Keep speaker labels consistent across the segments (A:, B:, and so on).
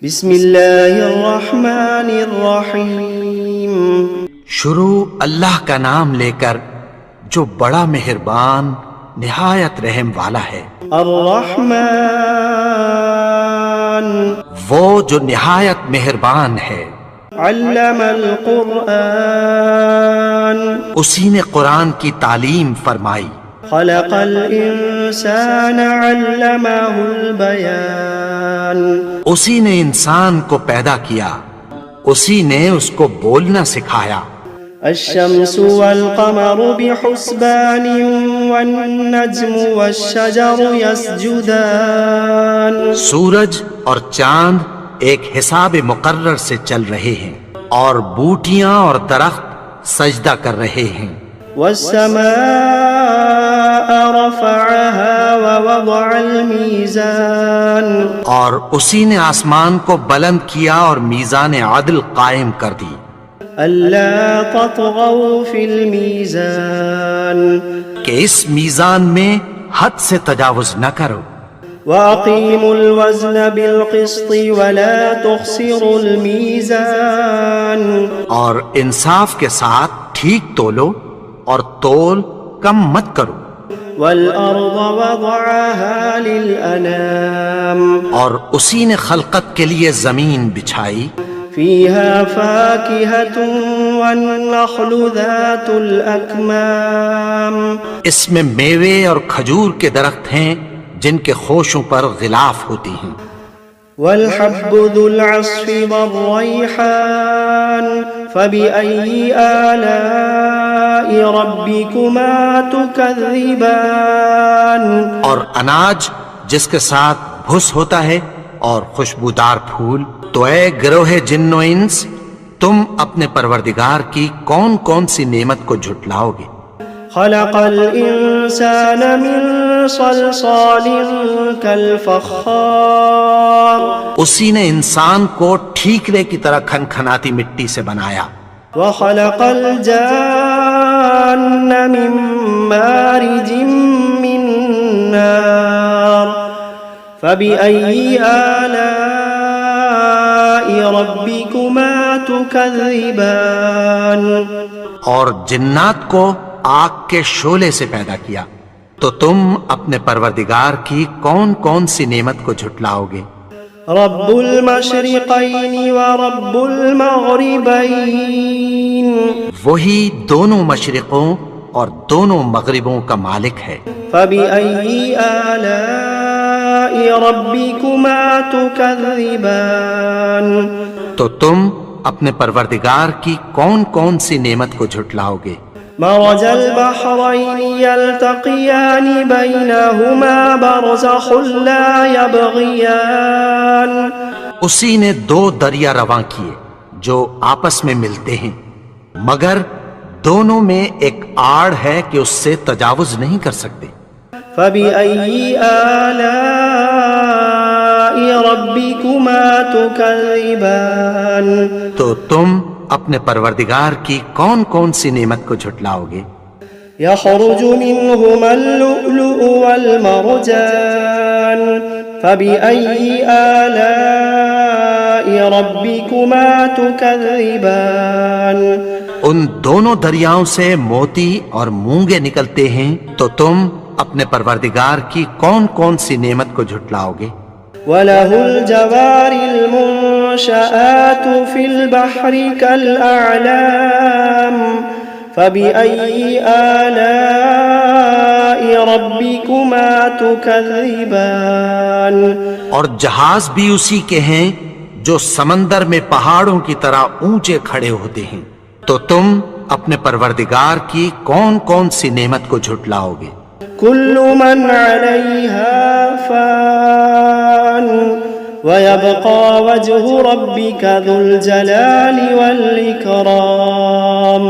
A: بسم اللہ الرحمن الرحیم۔
B: شروع اللہ کا نام لے کر جو بڑا مہربان نہایت رحم والا ہے۔
A: الرحمن
B: وہ جو نہایت مہربان ہے۔
A: علم القرآن
B: اسی نے قرآن کی تعلیم فرمائی۔
A: خلق الانسان علمہ البیان
B: اسی نے انسان کو پیدا کیا، اسی نے اس کو بولنا سکھایا۔
A: الشمس والقمر بحسبان والنجم والشجر يسجدان
B: سورج اور چاند ایک حساب مقرر سے چل رہے ہیں، اور بوٹیاں اور درخت سجدہ کر رہے ہیں۔
A: والسماء رفعها ووضع الميزان
B: اور اسی نے آسمان کو بلند کیا اور میزان عدل قائم کر دی۔
A: ألا تطغوا في الميزان
B: کہ اس میزان میں حد سے تجاوز نہ کرو۔
A: وأقيموا الوزن بالقسط ولا تخسروا الميزان
B: اور انصاف کے ساتھ ٹھیک تولو اور تول کم مت کرو۔
A: والأرض وضعها للأنام
B: اور اسی نے خلقت کے لیے زمین بچھائی،
A: فيها فاكهة والنخل ذات الأكمام
B: اس میں میوے اور کھجور کے درخت ہیں جن کے خوشوں پر غلاف ہوتی ہیں۔
A: والحب ذو العصف والريحان فبأي آلاء ربكما تكذبان
B: اور اناج جس کے ساتھ بھس ہوتا ہے اور خوشبودار پھول، تو اے گروہ جن و انس، تم اپنے پروردگار کی کون کون سی نعمت کو جھٹلاؤ گے؟
A: خلق الإنسان من صلصال كالفخار
B: اسی نے انسان کو ٹھیکرے کی طرح کھنکھناتی مٹی سے بنایا۔
A: وخلق الجان من مارج من نار فبأي آلاء ربكما تكذبان
B: اور جنات کو آگ کے شعلے سے پیدا کیا، تو تم اپنے پروردگار کی کون کون سی نعمت کو جھٹلاؤ گے؟
A: رب المشرقین ورب المغربین
B: وہی دونوں مشرقوں اور دونوں مغربوں کا مالک ہے۔
A: فبأي آلاء ربكما تكذبان
B: تو تم اپنے پروردگار کی کون کون سی نعمت کو جھٹلاؤ گے؟
A: مرج البحرين يلتقيان بينهما برزخ لا يبغيان
B: اسی نے دو دریا رواں کیے جو آپس میں ملتے ہیں، مگر دونوں میں ایک آڑ ہے کہ اس سے تجاوز نہیں کر سکتے۔
A: فبأي آلاء ربكما تكذبان
B: تو تم اپنے پروردگار کی کون کون سی نعمت کو جھٹلاؤ گے؟
A: يخرج منهما اللؤلؤ والمرجان فبأي آلاء ربكما تكذبان
B: ان دونوں دریاؤں سے موتی اور مونگے نکلتے ہیں، تو تم اپنے پروردگار کی کون کون سی نعمت کو جھٹلاؤ گے؟
A: وَلَهُ الْجَوَارِ الْمُنشَآتُ فِي الْبَحْرِ كَالْأَعْلَامِ فَبِأَيِّ آلَاءِ رَبِّكُمَا تُكَذِّبَانِ
B: اور جہاز بھی اسی کے ہیں جو سمندر میں پہاڑوں کی طرح اونچے کھڑے ہوتے ہیں، تو تم اپنے پروردگار کی کون کون سی نعمت کو جھٹلاؤ گے؟
A: كل من عليها فان ويبقى وجه ربك ذو الجلال والإكرام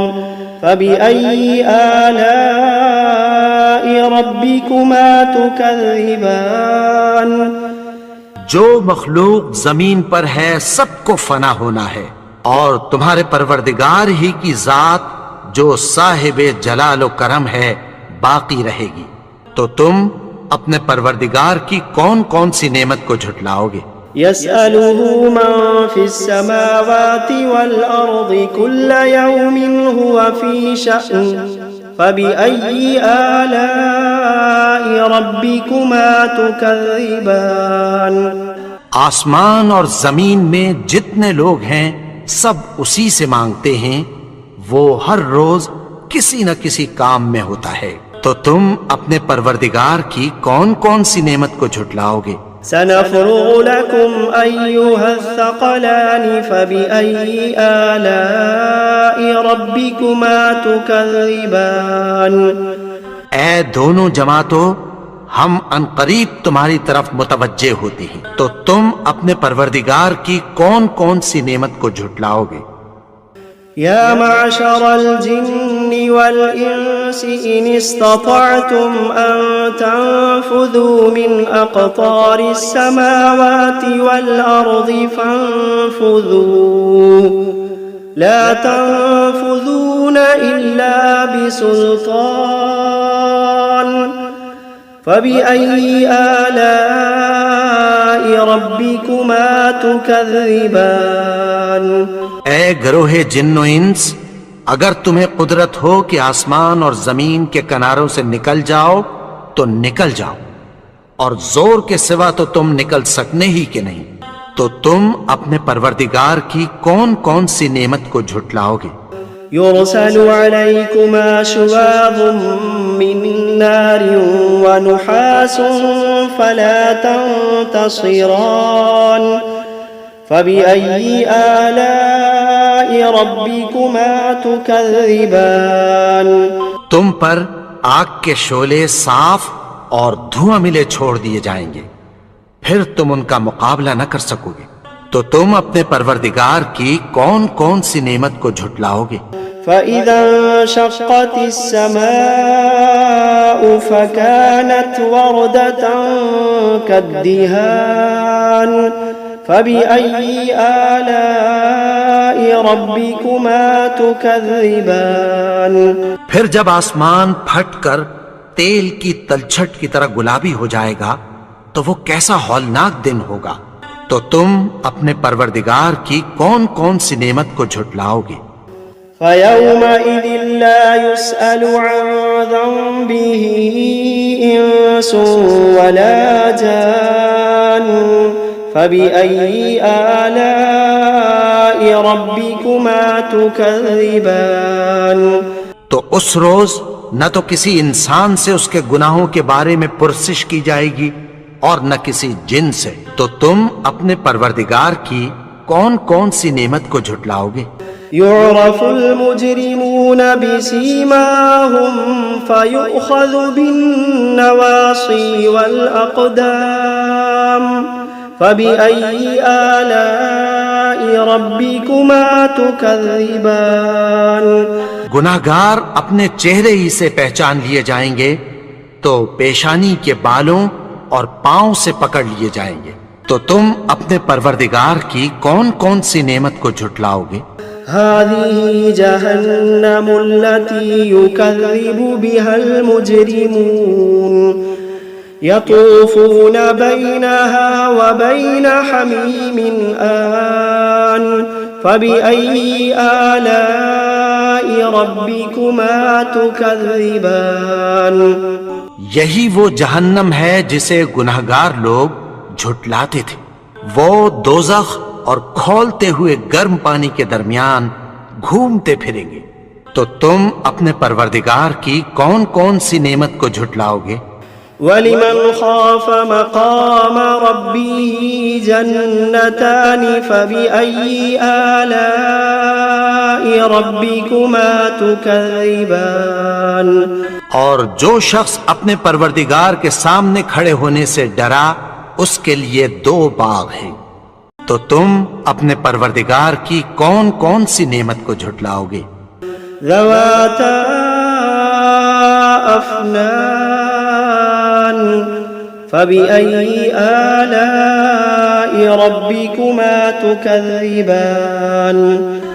A: فبأي آلاء ربكما تكذبان
B: جو مخلوق زمین پر ہے سب کو فنا ہونا ہے، اور تمہارے پروردگار ہی کی ذات جو صاحب جلال و کرم ہے باقی رہے گی، تو تم اپنے پروردگار کی کون کون سی نعمت کو جھٹلاؤ گے؟
A: يسأله من في السماوات والأرض كل يوم هو في شأن فبأي آلاء ربكما تكذبان
B: آسمان اور زمین میں جتنے لوگ ہیں سب اسی سے مانگتے ہیں، وہ ہر روز کسی نہ کسی کام میں ہوتا ہے، تو تم اپنے پروردگار کی کون کون سی نعمت کو جھٹلاؤ گے؟
A: سنفرغ لكم أيها الثقلان فبأي آلاء ربكما تكذبان
B: اے دونوں جماعتوں، ہم عنقریب تمہاری طرف متوجہ ہوتے ہیں، تو تم اپنے پروردگار کی کون کون سی نعمت کو جھٹلاؤ گے؟
A: يا معشر الجن والإنس إن استطعتم أن تنفذوا من أقطار السماوات والأرض فانفذوا لا تنفذون إلا بسلطان فبأي آلاء ربكما تكذبان
B: اے گروہ جن و انس، اگر تمہیں قدرت ہو کہ آسمان اور زمین کے کناروں سے نکل جاؤ تو نکل جاؤ، اور زور کے سوا تو تم نکل سکنے ہی کہ نہیں، تو تم اپنے پروردگار کی کون کون سی نعمت کو جھٹلاؤ گے؟
A: يرسل عليكما شواظ من نار ونحاس فلا تنتصران فبأي آلاء ربكما تكذبان
B: تم پر آگ کے شعلے صاف اور دھواں ملے چھوڑ دیے جائیں گے، پھر تم ان کا مقابلہ نہ کر سکو گے، تو تم اپنے پروردگار کی کون کون سی نعمت کو جھٹلاؤ گے؟
A: فإذا انشقت السماء فكانت وردة كالدهان فبأي آلاء ربكما تكذبان
B: پھر جب آسمان پھٹ کر تیل کی تلچھٹ کی طرح گلابی ہو جائے گا تو وہ کیسا ہولناک دن ہوگا، تو تم اپنے پروردگار کی کون کون سی نعمت کو جھٹلاؤ گے؟
A: فيومئذ لا يسأل عن ذنبه إنس ولا جان فبأي آلاء ربكما تكذبان
B: تو اس روز نہ تو کسی انسان سے اس کے گناہوں کے بارے میں پرسش کی جائے گی اور نہ کسی جن سے، تو تم اپنے پروردگار کی کون کون سی نعمت کو جھٹلاؤ گے؟
A: يعرف المجرمون بسيماهم فيؤخذ بالنواصي والأقدام فبأي آلاء ربكما تكذبان
B: گناہگار اپنے چہرے ہی سے پہچان لیے جائیں گے تو پیشانی کے بالوں اور پاؤں سے پکڑ لیے جائیں گے، تو تم اپنے پروردگار کی کون کون سی نعمت کو جھٹلاؤ گے؟
A: هذه جهنم التي يكذب بها المجرمون يطوفون بينها وبين حميم آن فبأي آلاء ربكما تكذبان
B: یہی وہ جہنم ہے جسے گناہگار لوگ جھٹلاتے تھے، وہ دوزخ اور کھولتے ہوئے گرم پانی کے درمیان گھومتے پھریں گے، تو تم اپنے پروردگار کی کون کون سی نعمت کو جھٹلاؤ گے؟
A: وَلِمَنْ خَافَ مَقَامَ رَبِّهِ جَنَّتَانِ فَبِأَيِّ آلَاءِ رَبِّكُمَا تُكَذِّبَانِ
B: اور جو شخص اپنے پروردگار کے سامنے کھڑے ہونے سے ڈرا اس کے لیے دو باغ ہیں، تو تم اپنے پروردگار کی کون کون سی نعمت کو جھٹلاؤ گے؟
A: ذواتا افنان فبأي آلاء ربكما تكذبان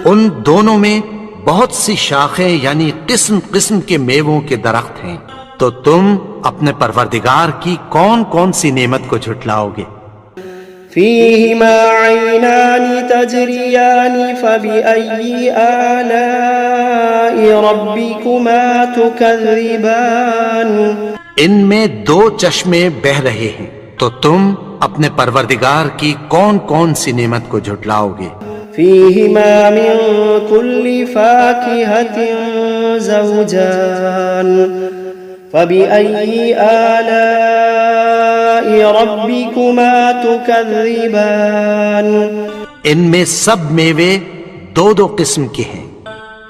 B: ان دونوں میں بہت سی شاخیں یعنی قسم قسم کے میووں کے درخت ہیں، تو تم اپنے پروردگار کی کون کون سی نعمت کو جھٹلاؤ گے؟
A: فيهما عينان تجريان فبأي آلاء ربكما تكذبان
B: ان میں دو چشمے بہ رہے ہیں، تو تم اپنے پروردگار کی کون کون سی نعمت کو جھٹلاؤ گے؟
A: فيهما من كل فاكهة زوجان فبأي آلاء ربكما تكذبان
B: ان میں سب میوے دو دو قسم کے ہیں،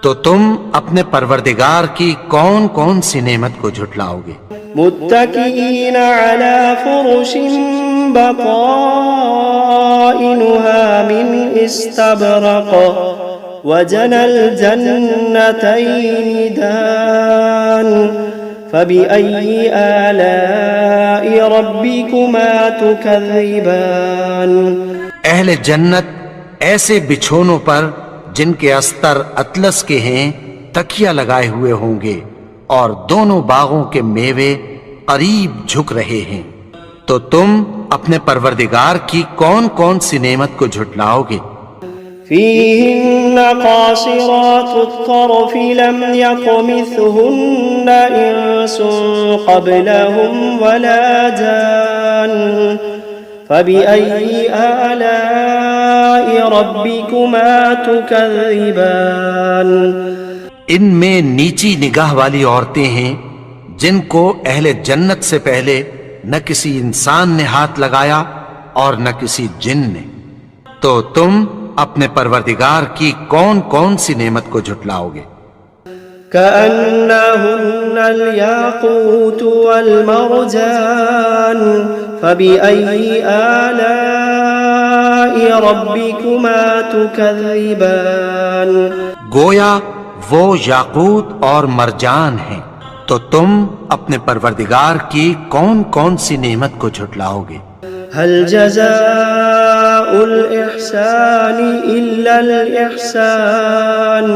B: تو تم اپنے پروردگار کی کون کون سی نعمت کو جھٹلاؤ گے؟
A: متكئين على فرش بطائنها من استبرق وجنى الجنتين دان فبأي آلاء ربكما تكذبان
B: اہل جنت ایسے بچھونوں پر جن کے استر اطلس کے ہیں تکیہ لگائے ہوئے ہوں گے، اور دونوں باغوں کے میوے قریب جھک رہے ہیں، تو تم اپنے پروردگار کی کون کون سی نعمت کو جھٹلاؤ گے؟
A: فيهن قاصرات الطرف لم يطمثهن إنس قبلهم ولا جان فبأي آلاء ربكما تكذبان
B: ان میں نیچی نگاہ والی عورتیں ہیں جن کو اہل جنت سے پہلے نہ کسی انسان نے ہاتھ لگایا اور نہ کسی جن نے، تو تم اپنے پروردگار کی کون کون سی نعمت کو جھٹلاؤ گے؟
A: كأنهن الياقوت والمرجان فبأي آلاء ربكما تكذبان
B: گویا وہ یاقوت اور مرجان ہیں، تو تم اپنے پروردگار کی کون کون سی نعمت کو جھٹلاؤ گے؟
A: هل جزاء الإحسان إلا الإحسان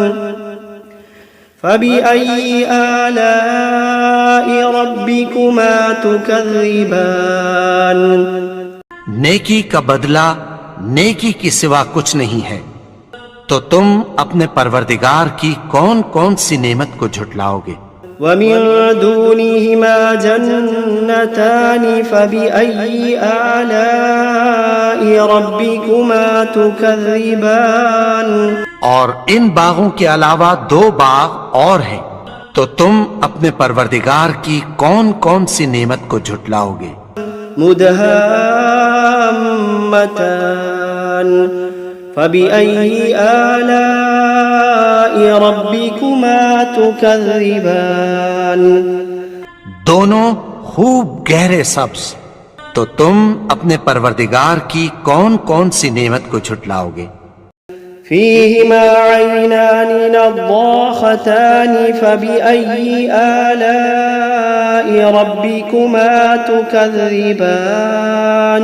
A: فبأي آلاء ربكما تكذبان
B: نیکی کا بدلہ نیکی کی سوا کچھ نہیں ہے، تو تم اپنے پروردگار کی کون کون سی نعمت کو جھٹلاؤ گے؟
A: ومن دونهما جنتان فبأي آلاء ربكما تكذبان
B: اور ان باغوں کے علاوہ دو باغ اور ہیں، تو تم اپنے پروردگار کی کون کون سی نعمت کو جھٹلاؤ گے؟
A: مدهامتان فبأي آلاء ربكما تكذبان
B: دونوں خوب گہرے سبز، تو تم اپنے پروردگار کی کون کون سی نعمت کو جھٹلاؤ گے؟
A: فيهما عينان نضاختان فبأي آلاء ربكما تكذبان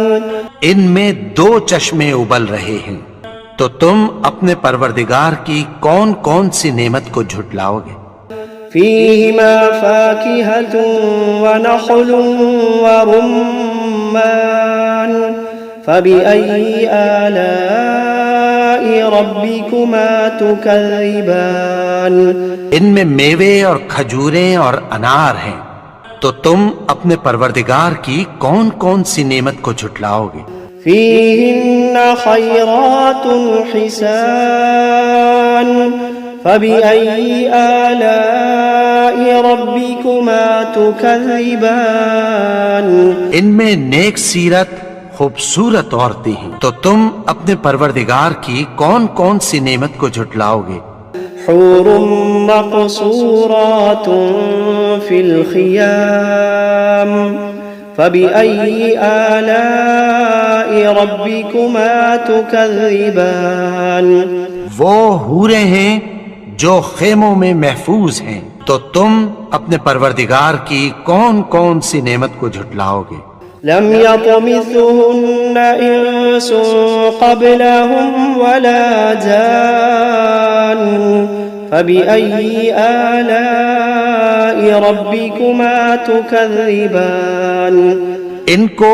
B: ان میں دو چشمے ابل رہے ہیں، تو تم اپنے پروردگار کی کون کون سی نعمت کو جھٹلاؤ گے؟
A: فيهما فاكهة ونخل ورمان فبأي آلاء ربكما تكذبان
B: ان میں میوے اور کھجوریں اور انار ہیں، تو تم اپنے پروردگار کی کون کون سی نعمت کو جھٹلاؤ گے؟
A: فيهن خيرات حسان فبأي آلاء ربكما تكذبان
B: ان میں نیک سیرت خوبصورت عورتیں ہیں، تو تم اپنے پروردگار کی کون کون سی نعمت کو جھٹلاؤ گے؟
A: حور مقصورات في الخيام فبأي آلاء ربكما تكذبان
B: وہ حوریں ہیں جو خیموں میں محفوظ ہیں، تو تم اپنے پروردگار کی کون کون سی نعمت کو جھٹلاؤ گے؟
A: لم يطمثهن إنس قبلهم ولا جان فبأي آلاء ربكما تكذبان
B: ان کو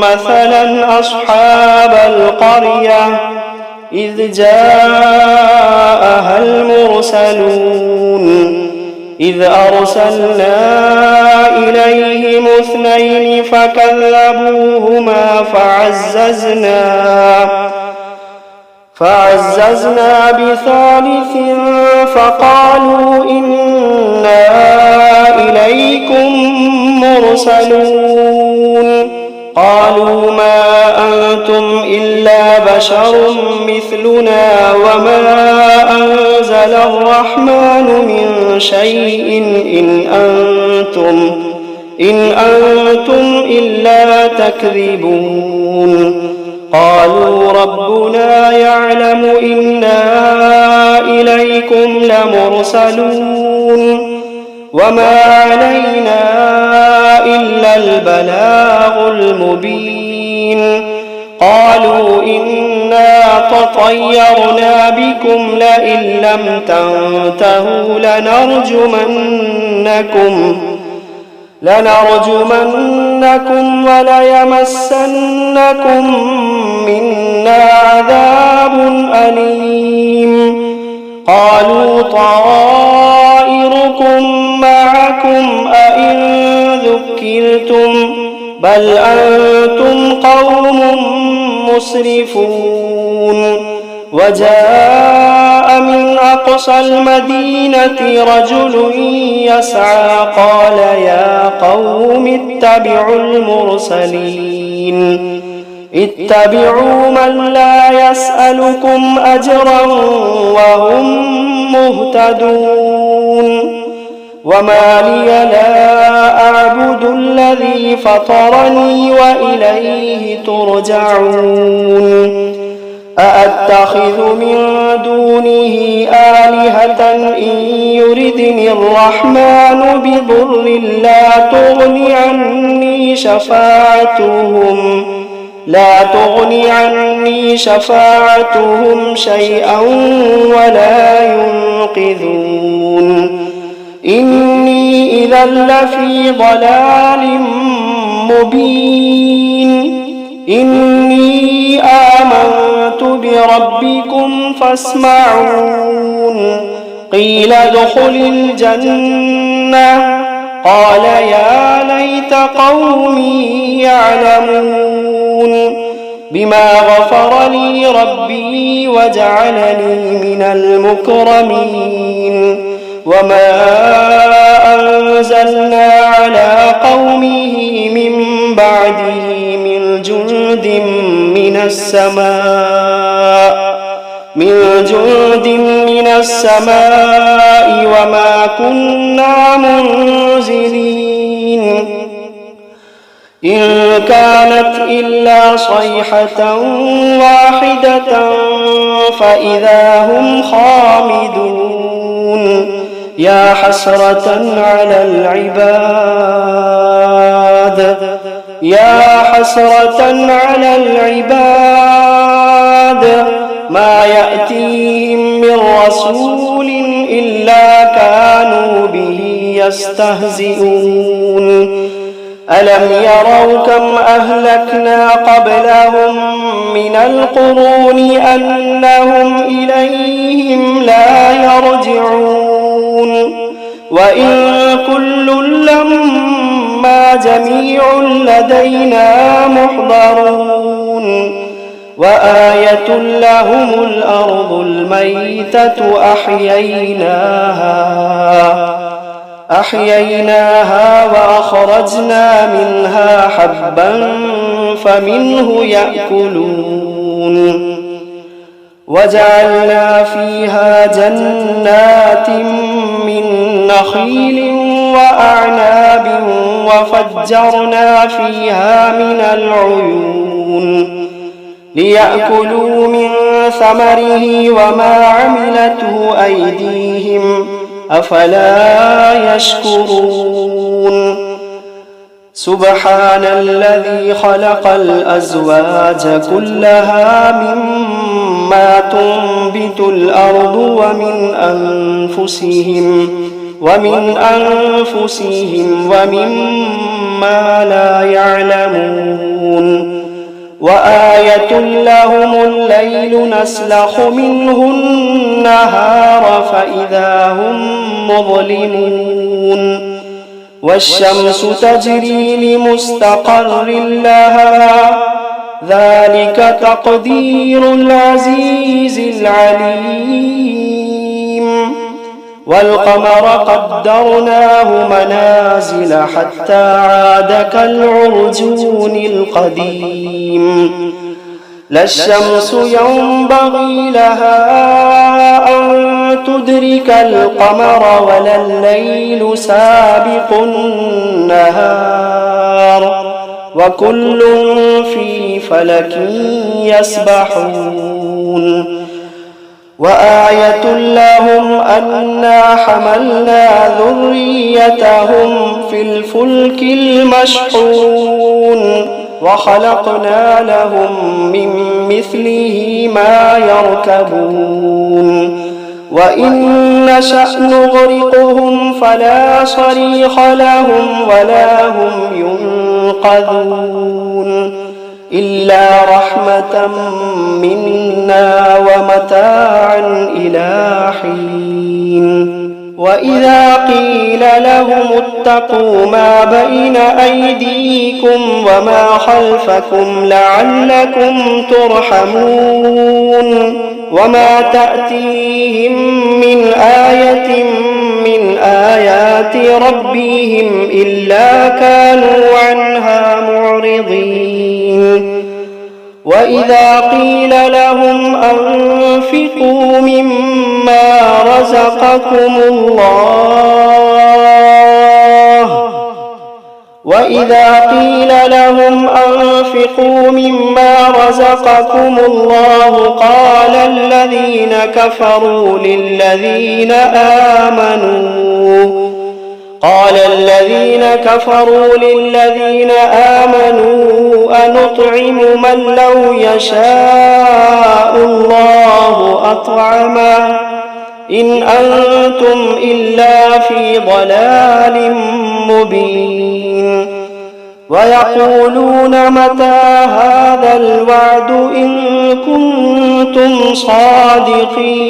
A: مثلا أصحاب القرية إذ جاءها المرسلون إذ أرسلنا إليهم اثنين فكذبوهما فعززنا بثالث فقالوا إنا إليكم مرسلون. قالوا ما أنتم إلا بشر مثلنا وما أنزل الرحمن من شيء إن أنتم إلا تكذبون. قالوا ربنا يعلم إنا إليكم لمرسلون وما علينا إلا البلاغ المبين. قالوا إنا تطيرنا بكم لئن لم تنتهوا لنرجمنكم وليمسنكم منا عذاب أليم. قالوا طائركم معكم أئن ذكرتم بل أنتم قوم مسرفون. وجاء من أقصى المدينة رجل يسعى قال يا قوم اتبعوا المرسلين اتبعوا من لا يسألكم أجرا وهم مهتدون. وما لي لا أعبد الذي فطرني وإليه ترجعون. أأتخذ من دونه آلهة إن يردني الرحمن بضر لا تغن عني شفاعتهم شيئا ولا ينقذون إني إذا لفي ضلال مبين إني آمنت بربكم فاسمعون قيل ادخل الجنة قال يا ليت قومي يعلمون بما غفر لي ربي وجعلني من المكرمين وما أنزلنا على قومه من بعده من جند من السماء وما كنا منزلين إن كانت إلا صيحة واحدة فإذا هم خامدون يا حسرة على العباد ما يأتيهم من رسول إلا كانوا به يستهزئون ألم يروا كم أهلكنا قبلهم من القرون أنهم إليهم لا يرجعون وإن كل لما جميع لدينا محضرون وآية لهم الأرض الميتة أحييناها وأخرجنا منها حبا فمنه يأكلون وجعلنا فيها جنات من نخيل وأعناب وفجرنا فيها من العيون ليأكلوا من ثمره وما عملته أيديهم أفلا يشكرون سبحان الذي خلق الأزواج كلها مما تنبت الأرض ومن أنفسهم ومما لا يعلمون وآية لهم الليل نسلخ منه النهار فإذا هم مظلمون والشمس تجري لمستقر لها ذلك تقدير العزيز العليم والقمر قدرناه منازل حتى عاد كالعرجون القديم لا الشمس ينبغي لها أن تدرك القمر ولا الليل سابق النهار وكل في فلك يسبحون وآية لهم أنا حملنا ذريتهم في الفلك المشحون وخلقنا لهم من مثله ما يركبون وإن نشأ نغرقهم فلا صريخ لهم ولا هم ينقذون إلا رحمة منا ومتاعا إلى حين وإذا قيل لهم اتقوا ما بين أيديكم وما خلفكم لعلكم ترحمون وما تأتيهم من آية من آيات ربهم إلا كانوا عنها معرضين وإذا قيل لهم أنفقوا مما رزقكم الله وإذا قيل لهم أنفقوا مما رزقكم الله قال الذين كفروا للذين آمنوا أنطعم من لو يشاء الله أطعمه إن أنتم إلا في ضلال مبين ويقولون متى هذا الوعد إن كنتم صادقين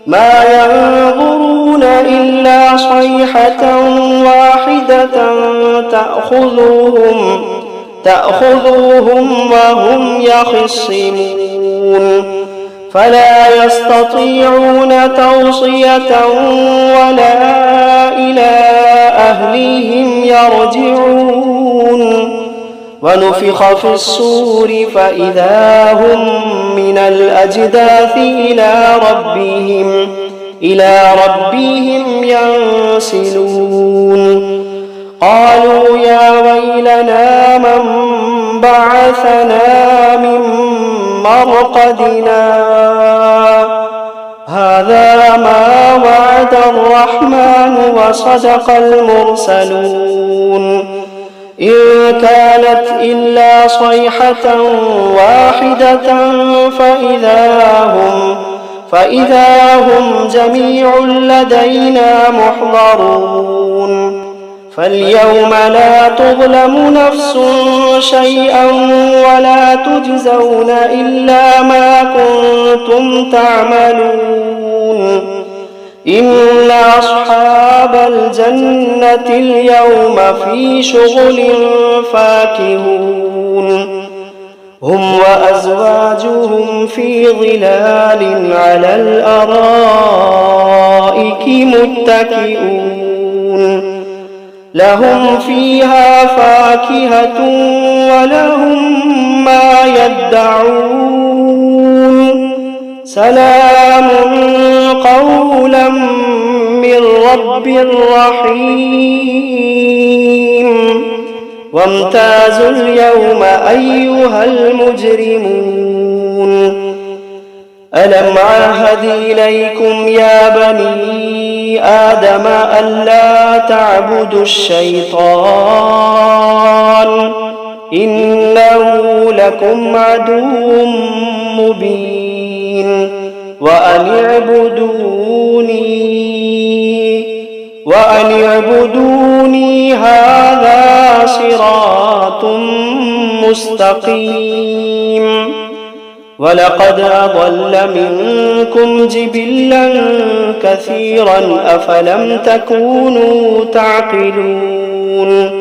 A: ما ينظرون إلا صيحة واحدة تأخذوهم وهم يخصمون فلا يستطيعون توصية ولا إلى أهلهم يرجعون ونفخ في الصور فإذا هم من الأجداث إلى ربهم ينسلون قالوا يا ويلنا من بعثنا من مرقدنا هذا ما وعد الرحمن وصدق المرسلون إن كانت إلا صيحة واحدة فإذا هم جميع لدينا محضرون فاليوم لا تظلم نفس شيئا ولا تجزون إلا ما كنتم تعملون إن أصحاب الجنة اليوم في شغل فاكهون هم وأزواجهم في ظلال على الأرائك متكئون لهم فيها فاكهة ولهم ما يدعون سلام قولا من رب رحيم وامتازوا اليوم أيها المجرمون ألم عهد إليكم يا بني آدم ألا تعبدوا الشيطان إنه لكم عدو مبين وأن اعبدوني هذا صراط مستقيم ولقد أضل منكم جبلا كثيرا أفلم تكونوا تعقلون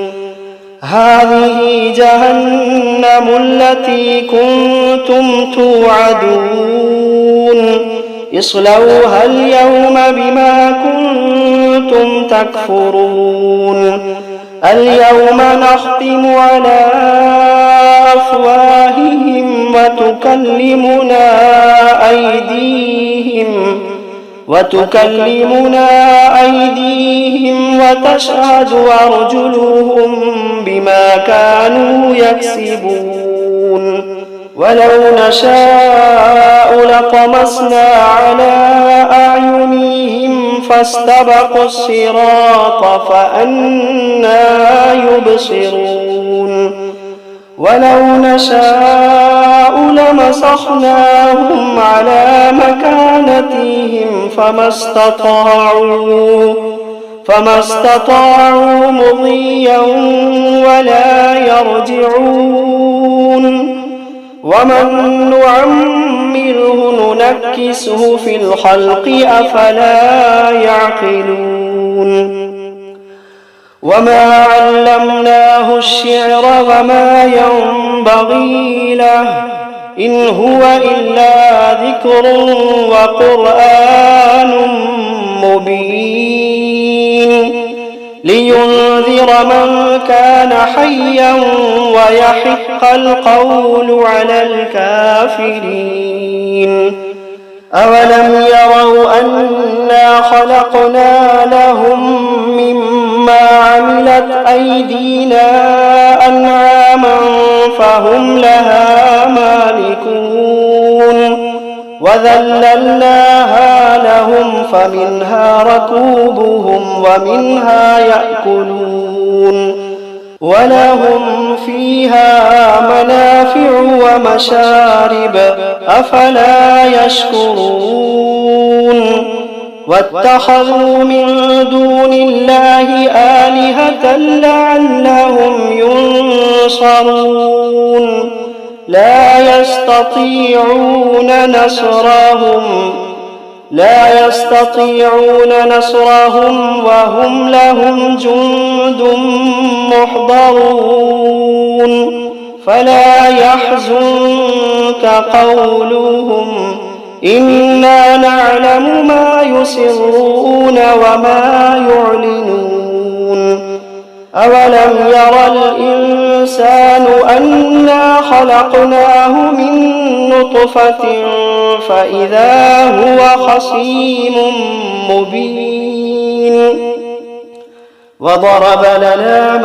A: هذه جهنم التي كنتم توعدون اصلوها اليوم بما كنتم تكفرون اليوم نختم على أفواههم وتكلمنا أيديهم وتشهد أرجلهم بما كانوا يكسبون ولو نشاء لطمسنا على أعينهم فاستبقوا الصراط فأنى يبصرون ولو نشاء لمسخناهم على مكانتهم فما استطاعوا مضيا ولا يرجعون ومن نعمره ننكسه في الخلق أفلا يعقلون وما علمناه الشعر وما ينبغي له إن هو إلا ذكر وقرآن مبين لينذر من كان حيا ويحق القول على الكافرين أولم يروا أنا خلقنا لهم مما ما عملت أيدينا أنعاما فهم لها مالكون وذللناها لهم فمنها ركوبهم ومنها يأكلون ولهم فيها منافع ومشارب أفلا يشكرون واتخذوا من دون الله آلهة لعلهم ينصرون لا يستطيعون نصرهم وهم لهم جند محضرون فلا يحزنك قولهم إنا نعلم ما يسرون وما يعلنون أولم ير الإنسان أنا خلقناه من نطفة فإذا هو خصيم مبين وضرب لنا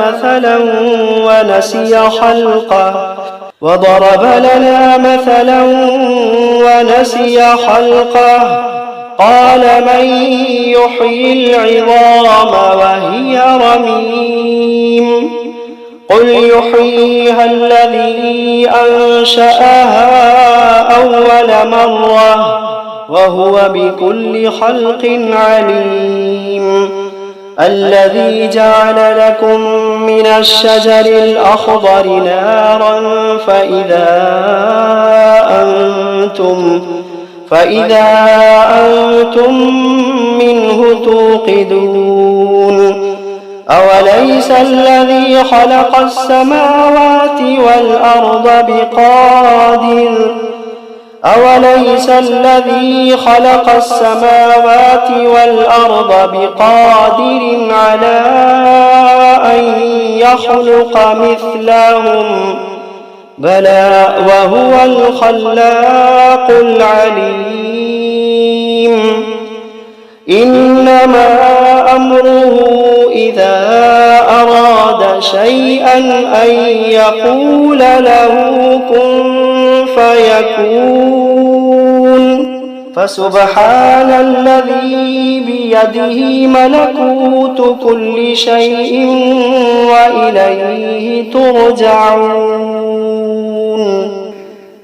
A: مثلا ونسي خلقه قال من يحيي العظام وهي رميم قل يحييها الذي أنشأها أول مرة وهو بكل خلق عليم الذي جعل لكم من الشجر الأخضر نارا فإذا أنتم منه توقدون أوليس الذي خلق السماوات والأرض بقادر على أن يخلق مثلهم بلى وهو الخلاق العليم إنما أمره إذا أراد شيئا أن يقول له كن فيكون فسبحان الذي بيده ملكوت كل شيء وإليه ترجعون